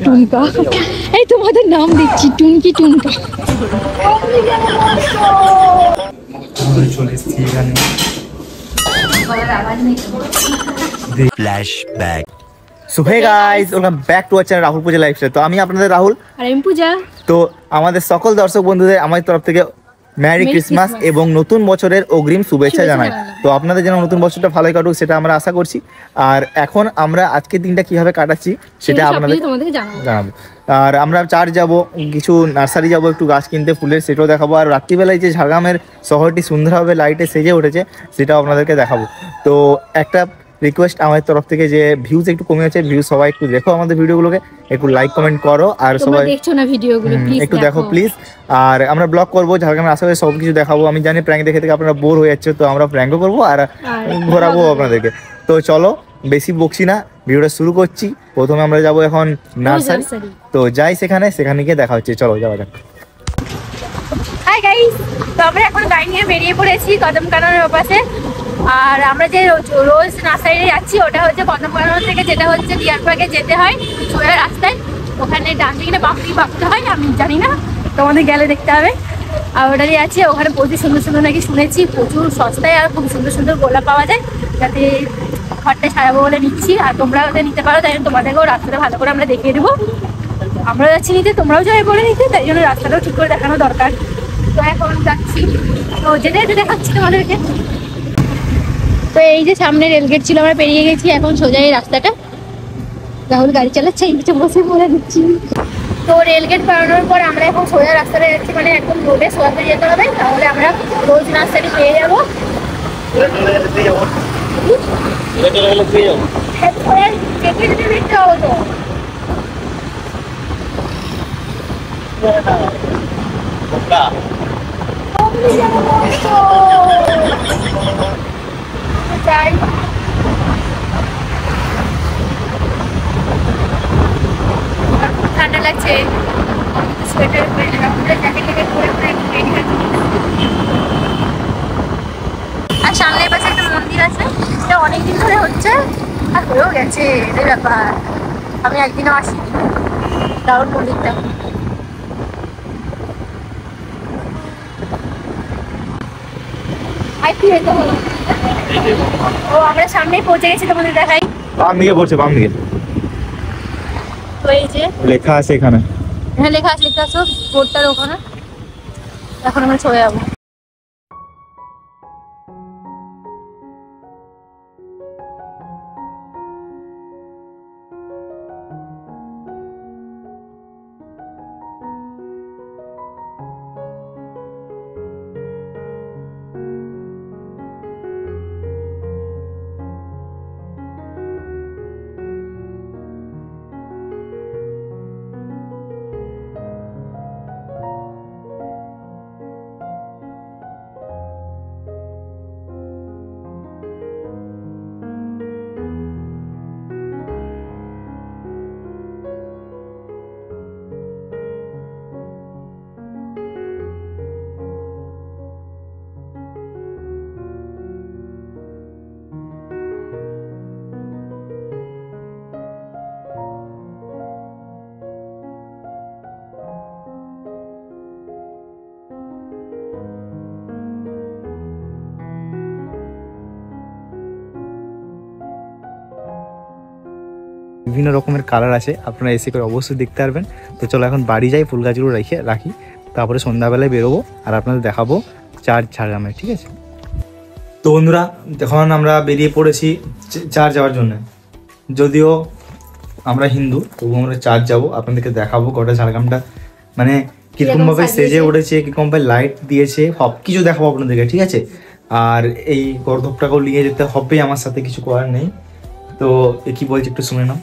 টুনকা, এই তোমাদের নাম দিচ্ছি, Tunki Tunka. Flashback. So hey guys, welcome back to our channel Rahul Puja lifestyle. তো আমি আপনাদের রাহুল আর আমি পূজা। তো আমাদের সকল দর্শক বন্ধুদের আমার তরফ থেকে মেরি ক্রিসমাস এবং নতুন বছরের অগ্রিম শুভেচ্ছা জানাই। তো আপনাদের যেন নতুন বছরটা ভালোই কাটুক সেটা আমরা আশা করছি। আর এখন আমরা আজকের দিনটা কিভাবে কাটাচ্ছি সেটা আপনাদের জানাবো। আর আমরা চার্চ যাব, কিছু নার্সারি যাব, একটু গাছ কিনতে ফুলের, সেটাও দেখাবো। আর রাত্রিবেলায় যে ঝাড়গ্রামের শহরটি সুন্দরভাবে লাইটে সেজে উঠেছে সেটাও আপনাদেরকে দেখাবো। তো একটা রিকোয়েস্ট আমাদের তরফ থেকে, যে ভিউজ একটু কমে আছে, ভিউজ সবাই একটু দেখো আমাদের ভিডিওগুলোকে, একটু লাইক কমেন্ট করো। আর সবাই দেখছো না ভিডিওগুলো, প্লিজ একটু দেখো প্লিজ। আর আমরা ব্লগ করবো ঝাড়গ্রামের আশেপাশে সব কিছু দেখাবো। আমি জানি প্র্যাঙ্ক দেখে থেকে আপনারা বোর হয়ে যাচ্ছে, তো আমরা প্র্যাঙ্কও করবো আর ঘোরাবো আপনাদেরকে। তো চলো বেশি বকছি না, ভিডিওটা শুরু করছি। প্রথমে আমরা যাবো এখন নার্সারি, তো যাই সেখানে গিয়ে দেখা হচ্ছে। চলো যাওয়া যাক। হাই গাইস, তো আমরা এখন গাড়ি নিয়ে বেরিয়ে পড়েছি কদমকাননের ওপাশে। আর আমরা যে রোজ নার্সারি যাচ্ছি ওটা হচ্ছে কদমকানন থেকে, যেটা হচ্ছে ডিয়ার পার্কে যেতে হয় সোজা রাস্তায়। ওখানে ডান দিকে বাঁকতে হয়, আমি জানি না, তোমাদের গেলে দেখতে হবে। আর ওটারই আছে, ওখানে প্রচুর সুন্দর সুন্দর নাকি শুনেছি, প্রচুর সস্তায় আর খুব সুন্দর সুন্দর গোলাপ পাওয়া যায়, যাতে ঘরটা সাজাবো বলে নিচ্ছি। আর তোমরাও ওদের নিতে পারো, তাই জন্য তোমাদেরকেও রাস্তাটা ভালো করে আমরা দেখিয়ে দেবো। আমরাও যাচ্ছি নিতে, তোমরাও যাবে বলে নিতে, তাই জন্য রাস্তাটাও ঠিক করে দেখানো দরকার। তো এখন যাচ্ছি, তো যেতে যেতে দেখাচ্ছি তোমাদেরকে। তো এই যে সামনে রেলগেট ছিল, আমরা পেরিয়ে গেছি, এখন সোজা এই রাস্তাটা। রাহুল গাড়ি চালাচ্ছে, এই নিচে বসে বলে দিচ্ছি। তো রেলগেট পারানোর পর আমরা এখন সোজা রাস্তাটা যাচ্ছি, মানে একদম রোডে সোজা যেতে হবে, তাহলে আমরা রোজ রাস্তাটি পেয়ে যাবো। ঠান্ডা লাগছে, সোয়েটার আর সামনের পাশে একটা মন্দির আছে, সেটা অনেকদিন ধরে হচ্ছে আর হয়েও গেছে, এটাই ব্যাপার। আমি একদিনও আসিনি দারুণ মন্দিরটা। ও আমরা সামনেই পৌঁছে গেছি, তোমাদের দেখাই। বাম দিকে পড়ছে, বাম দিকে। তো এই যে লেখা আছে এখানে, হ্যাঁ লেখা আছে, লিখতে আসো বোর্ডটার ওখানে। এখন আমরা চলে যাবো। বিভিন্ন রকমের কালার আছে, আপনারা এসে করে অবশ্যই দেখতে পারবেন। তো চলো এখন বাড়ি যাই, ফুল গাছগুলো রাখি, তারপরে সন্ধ্যাবেলায় বেরোবো আর আপনাদের দেখাবো চার্চ ঝাড়গ্রামে, ঠিক আছে? তো বন্ধুরা, এখন আমরা বেরিয়ে পড়েছি চার্চ যাওয়ার জন্য। যদিও আমরা হিন্দু, তবু আমরা চার্চ যাবো, আপনাদেরকে দেখাবো গোটা ঝাড়গ্রামটা মানে কীরকমভাবে সেজে উঠেছে, কীরকমভাবে লাইট দিয়েছে, সব কিছু দেখাবো আপনাদেরকে, ঠিক আছে? আর এই গর্ধপটাকেও নিয়ে যেতে হবে আমার সাথে, কিছু করার নেই। তো কি বলছি একটু শুনে নাও।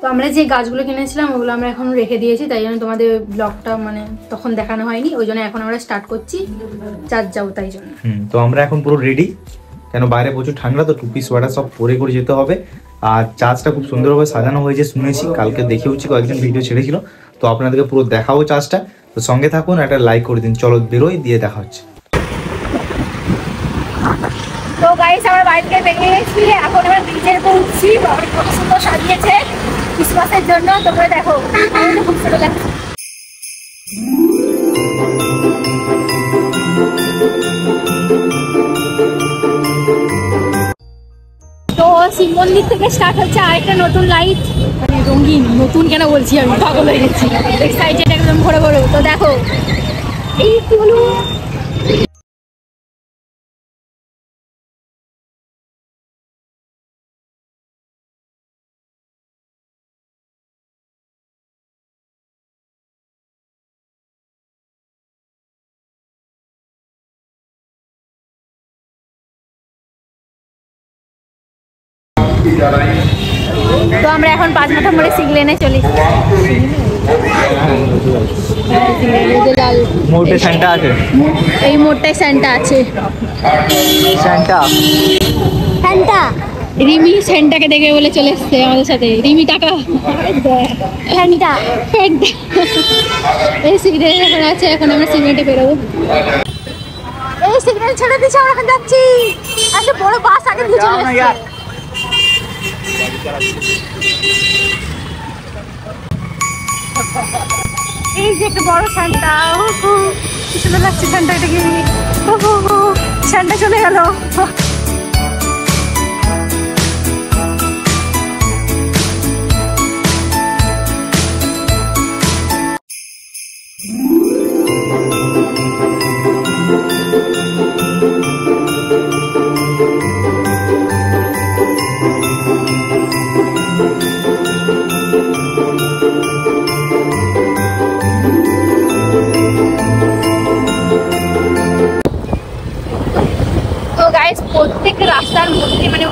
তো আমরা যে গাছগুলো কিনেছিলাম ওগুলো আমরা এখন রেখে দিয়েছি, তাই জন্য তোমাদের ব্লগটা মানে তখন দেখানো হয়নি, ওই জন্য এখন আমরা স্টার্ট করছি, চার্চ যাবো তাই জন্য। তো আমরা এখন পুরো রেডি, কেন বাইরে প্রচুর ঠান্ডা, তো টুপি সোয়েটার সব পরে করে যেতে হবে। আর চার্চটা খুব সুন্দরভাবে সাজানো হয়েছে শুনেছি, কালকে দেখেওছি, কয়েকজন ভিডিও ছেড়েছিল, তো আপনাদেরকে পুরো দেখাবো চার্চটা। তো সঙ্গে থাকুন, একটা লাইক করে দিন। চলো বেরোই, দিয়ে দেখা হচ্ছে। তো গাইস আমরা বাইরে থেকে বেরিয়ে গেছি, এখন আমরা ব্রিজের উপর উঠছি, অনেক সুন্দর সাজিয়েছে ক্রিসমাসের জন্য। তোমরা দেখো খুব সুন্দর লাগছে। তো শিব মন্দির থেকে স্টার্ট হচ্ছে আরেকটা নতুন লাইট, মানে রঙিন, নতুন কেন বলছি আমি, পাগল হয়ে গেছি, এক্সাইটেড একদম ভরে ভরে। তো দেখো এই কি হলো, তো আমরা এখন 5 মাথা মোড়ে সিগলেনে চলি। মোটে স্যান্টা আছে, এই মোড়টায় স্যান্টা আছে। স্যান্টা স্যান্টা রিমি স্যান্টাকে দেখে বলে চলে এসছে আমাদের সাথে। রিমি টাকা স্যান্টা স্যান্টা। এই সিগনেল এখন আছে, এখন আমরা সিগনেটে বেরোবো। এই সিগন্যাল ছেড়ে দিয়েছে, আমরা এখন যাচ্ছি। একটা বড় বাস আগে দিয়ে চলে এসছে। এই যে একটা বড় সান্টা, কি সুন্দর লাগছে সান্টাটাকে। সান্টা চলে গেল। প্রত্যেকটা রাস্তার মধ্যে মানে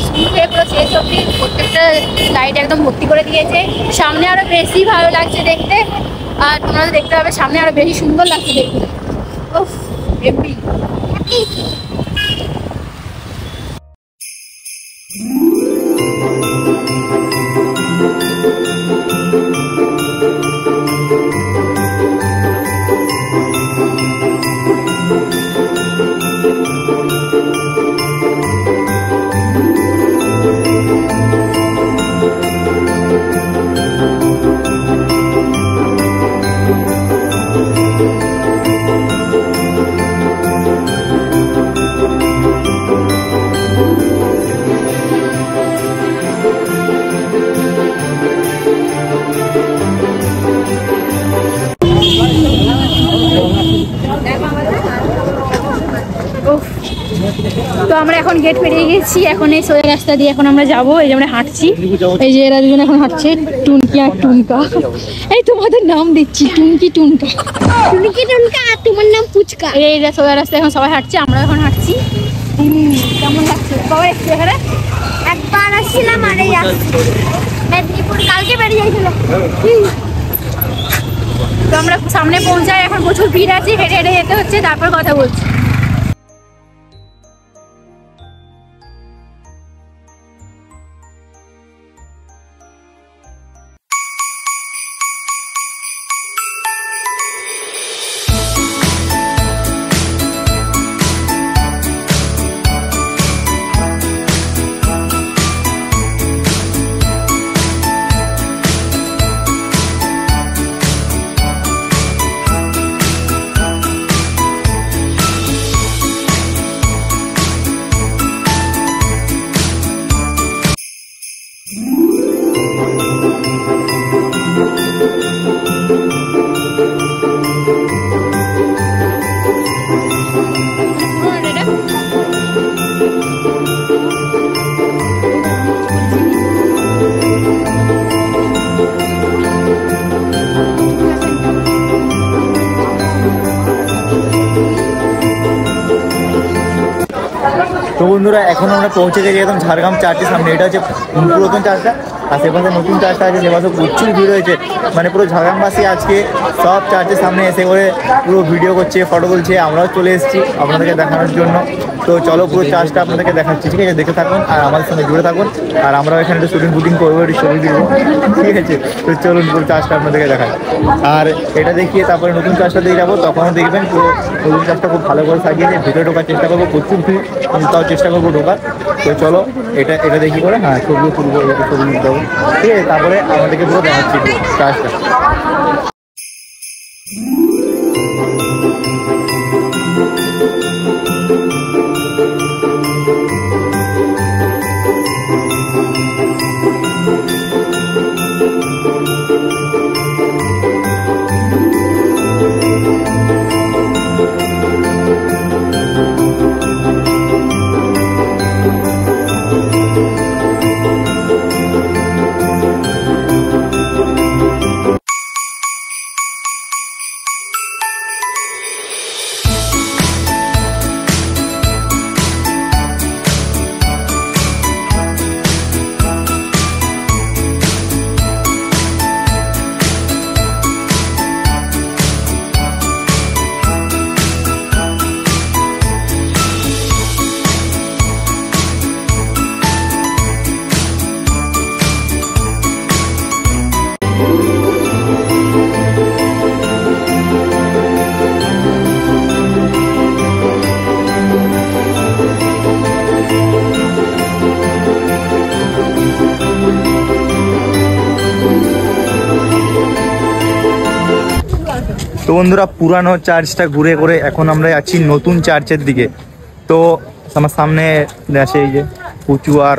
শুরু হয়ে পুরো শেষ অব্দি প্রত্যেকটা লাইট একদম ভর্তি করে দিয়েছে। সামনে আরো বেশি ভালো লাগছে দেখতে, আর তোমরা দেখতে পাবে সামনে আরো বেশি সুন্দর লাগছে দেখতে। উফ হেভি। তো আমরা এখন গেট পেরিয়ে গেছি, এখন এই সোজা রাস্তা দিয়ে এখন আমরা যাবো। এই যে আমরা হাঁটছি, এই যে এরা দুজন এখন হাঁটছে, টুনকি আর টুনকা। এই তোমাদের নাম দিচ্ছি, টুনকি টুনকা। টুনকি টুনকা আর তোমার নাম পুচকা। এই যে সোজা রাস্তা এখন সবাই হাঁটছে, আমরা এখন হাঁটছি। কেমন লাগছে বাবা একটু এখানে? একবার আসছিলাম আর এই মেদিনীপুর কালকে বেরিয়ে যাইছিল। তো আমরা সামনে পৌঁছাই, এখন প্রচুর ভিড় আছে, হেঁটে হেঁটে যেতে হচ্ছে, তারপর কথা বলছি। তো বন্ধুরা এখন আমরা পৌঁছে গেছি একদম ঝাড়গ্রাম চার্চের সামনে। এটা হচ্ছে পুরাতন চার্চটা, আর সেপাশে নতুন চার্চটা আছে, সেপাশে প্রচুর ভিড় হয়েছে। মানে পুরো ঝাড়গ্রামবাসী আজকে সব চার্চের সামনে এসে করে পুরো ভিডিও করছে, ফটো তুলছে। আমরাও চলে এসেছি আপনাদেরকে দেখানোর জন্য। তো চলো পুরো চার্চটা আপনাদেরকে দেখাচ্ছি, ঠিক আছে? দেখে থাকুন আর আমাদের সঙ্গে জুড়ে থাকুন। আর আমরাও এখানে একটু শুটিং করবো, একটু ছবি দিব, ঠিক আছে? তো চলুন পুরো চার্চটা আপনাদেরকে দেখাই। আর এটা দেখিয়ে তারপরে নতুন চার্চটা দিয়ে যাবো, তখনও দেখবেন পুরো নতুন চার্চটা খুব ভালো করে সাজিয়েছে। ভিতরে ঢোকার চেষ্টা করবো, প্রচুর ভিড়, তাও চেষ্টা করবো ঢোকার। তো চলো এটা দেখি করে, হ্যাঁ ছবিও তুলবো, ছবি নিতে হবে। ঠিক আছে, তারপরে আমাদেরকে পুরো দেখাচ্ছি চার্জটা। তো বন্ধুরা পুরানো চার্চটা ঘুরে করে এখন আমরা যাচ্ছি নতুন চার্চের দিকে। তো আমার সামনে আছে এই যে পুচু আর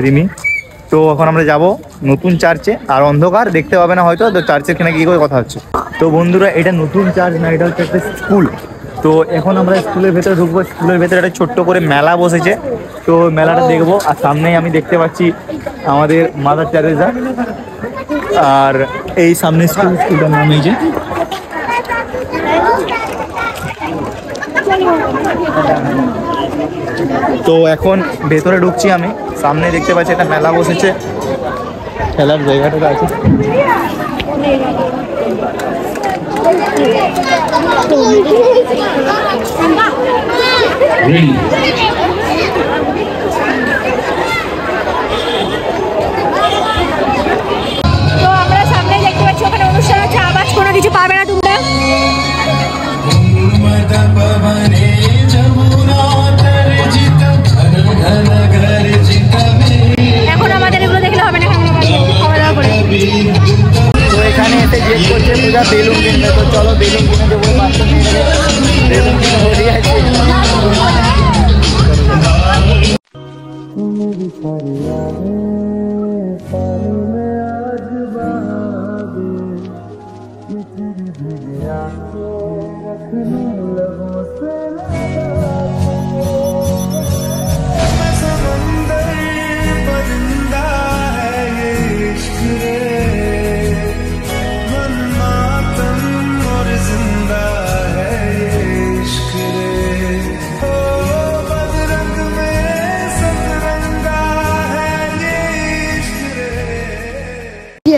রিমি। তো এখন আমরা যাব নতুন চার্চে, আর অন্ধকার দেখতে পাবে না হয়তো, তো চার্চের এখানে গিয়ে করে কথা হচ্ছে। তো বন্ধুরা এটা নতুন চার্চ না, এটা হচ্ছে একটা স্কুল। তো এখন আমরা স্কুলের ভেতরে ঢুকবো। স্কুলের ভেতরে একটা ছোট্ট করে মেলা বসেছে, তো মেলাটা দেখবো। আর সামনেই আমি দেখতে পাচ্ছি আমাদের মাদার টেরেসা, আর এই সামনে স্কুলটার নাম এই যে। তো এখন ভেতরে ঢুকছি আমি, সামনে দেখতে পাচ্ছি একটা মেলা বসেছে, খেলার জায়গাটা আছে। তো আমরা সামনে দেখতে পাচ্ছি ওখানে অনুষ্ঠান হচ্ছে, আওয়াজ কোনো কিছু পাবে না তোমরা। এখন আমাদের এগুলো দেখলে হবে না, খাওয়া দাওয়া করে। তো এখানে এসে জিজ্ঞেস করছে পূজা বেলুন কিনবে, তো চলো বেলুন কিনে দেবো। বাচ্চা মেয়েদের বেলুন কিনে হয়ে আছে।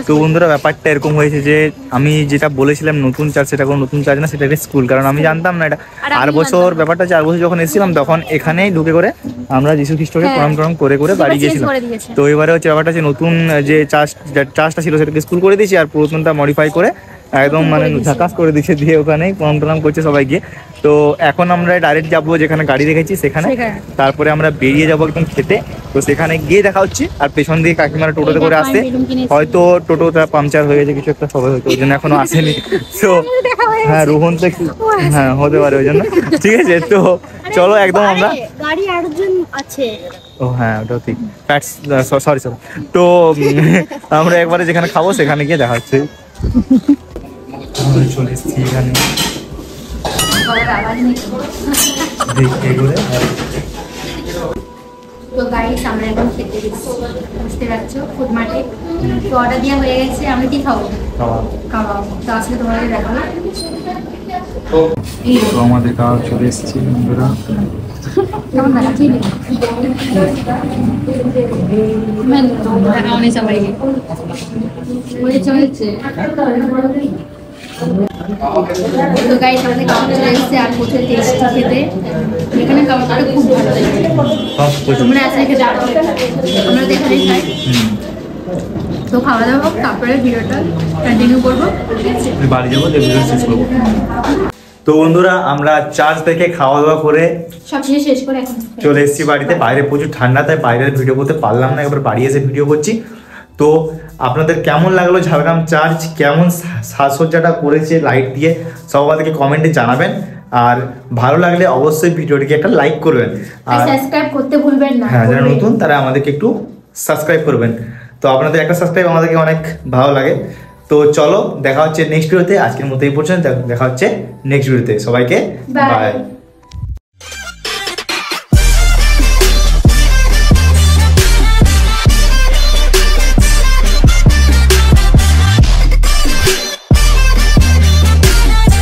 তো বন্ধুরা ব্যাপারটা এরকম হয়েছে যে আমি যেটা বলেছিলাম নতুন চার্চ, সেটা কোনো নতুন চার্চ না, সেটা একটা স্কুল। কারণ আমি জানতাম না এটা। 8 বছর ব্যাপারটা 4 বছর যখন এসেছিলাম তখন এখানেই ঢুকে করে আমরা যিশু খ্রিস্টকে প্রণাম টনাম করে করে বাড়ি গিয়েছিলাম। তো এবারে হচ্ছে ব্যাপারটা যে নতুন যে চার্চটা ছিল সেটাকে স্কুল করে দিয়েছি, আর পুরাতনটা মডিফাই করে একদম মানে ঝাকাস করে দিচ্ছে, দিয়ে ওখানেই প্রণাম টনাম করছে সবাই গিয়ে। তো এখন আমরা ডাইরেক্ট যাবো যেখানে গাড়ি রেখেছি সেখানে, তারপরে আমরা বেরিয়ে যাবো একদম খেতে। তো সেখানে গিয়ে দেখা হচ্ছে। আর পেছন দিয়ে কাকিমারা টোটোতে করে আসছে, হয়তো টোটোটা পাংচার হয়ে গেছে কিছু একটা সবাই, হয়তো ওই জন্য এখনো আসেনি। তো হ্যাঁ রোহন তো হ্যাঁ হতে পারে ওই জন্য। ঠিক আছে, তো চলো একদম আমরা গাড়ি আরেকজন আছে। ও হ্যাঁ ওটাও ঠিক, সরি। তো আমরা একবারে যেখানে খাবো সেখানে গিয়ে দেখা হচ্ছে। চলে এসেছি এখানে তো গাইস আমরা এখন খেতে বুঝতে পারছো ফুড মার্টে। তো অর্ডার দেওয়া হয়ে গেছে, আমরা কি খাবো? কাবাব। তো আসলে তোমাদের দেখাবো। তো আমাদের কাবাব চলে এসেছি বন্ধুরা। কেমন দেখাচ্ছি সবাইকে চলেছে। তো গাইস আমাদের কাবাব চলে এসেছে, আর কোথাও টেস্টি খেতে। এখানে কাবাবটা খুব ভালো লাগে, তোমরা আসলে খেতে পারো, আমরা তো এখানেই খাই। তো খাওয়া দাওয়া হোক, তারপরে ভিডিওটা কন্টিনিউ করবো, বাড়ি যাবো, ভিডিও শেষ করবো। তো বন্ধুরা আমরা চার্চ থেকে খাওয়া দাওয়া করে সব শেষ করে এখন চলে এসেছি বাড়িতে। বাইরে প্রচুর ঠান্ডা, তাই বাইরের ভিডিও করতে পারলাম না, এবার বাড়ি এসে ভিডিও করছি। তো আপনাদের কেমন লাগলো ঝাড়গ্রাম চার্চ, কেমন সাজসজ্জাটা করেছে লাইট দিয়ে, সব আমাদেরকে কমেন্টে জানাবেন। আর ভালো লাগলে অবশ্যই ভিডিওটিকে একটা লাইক করবেন, আর সাবস্ক্রাইব করতে ভুলবেন না। হ্যাঁ, যারা নতুন তারা আমাদেরকে একটু সাবস্ক্রাইব করবেন। তো আপনাদের একটা সাবস্ক্রাইব আমাদেরকে অনেক ভালো লাগে। তো চলো দেখা হচ্ছে নেক্সট ভিডিওতে, আজকের মতো এই পর্যন্ত, দেখা হচ্ছে নেক্সট ভিডিওতে। সবাইকে বাই।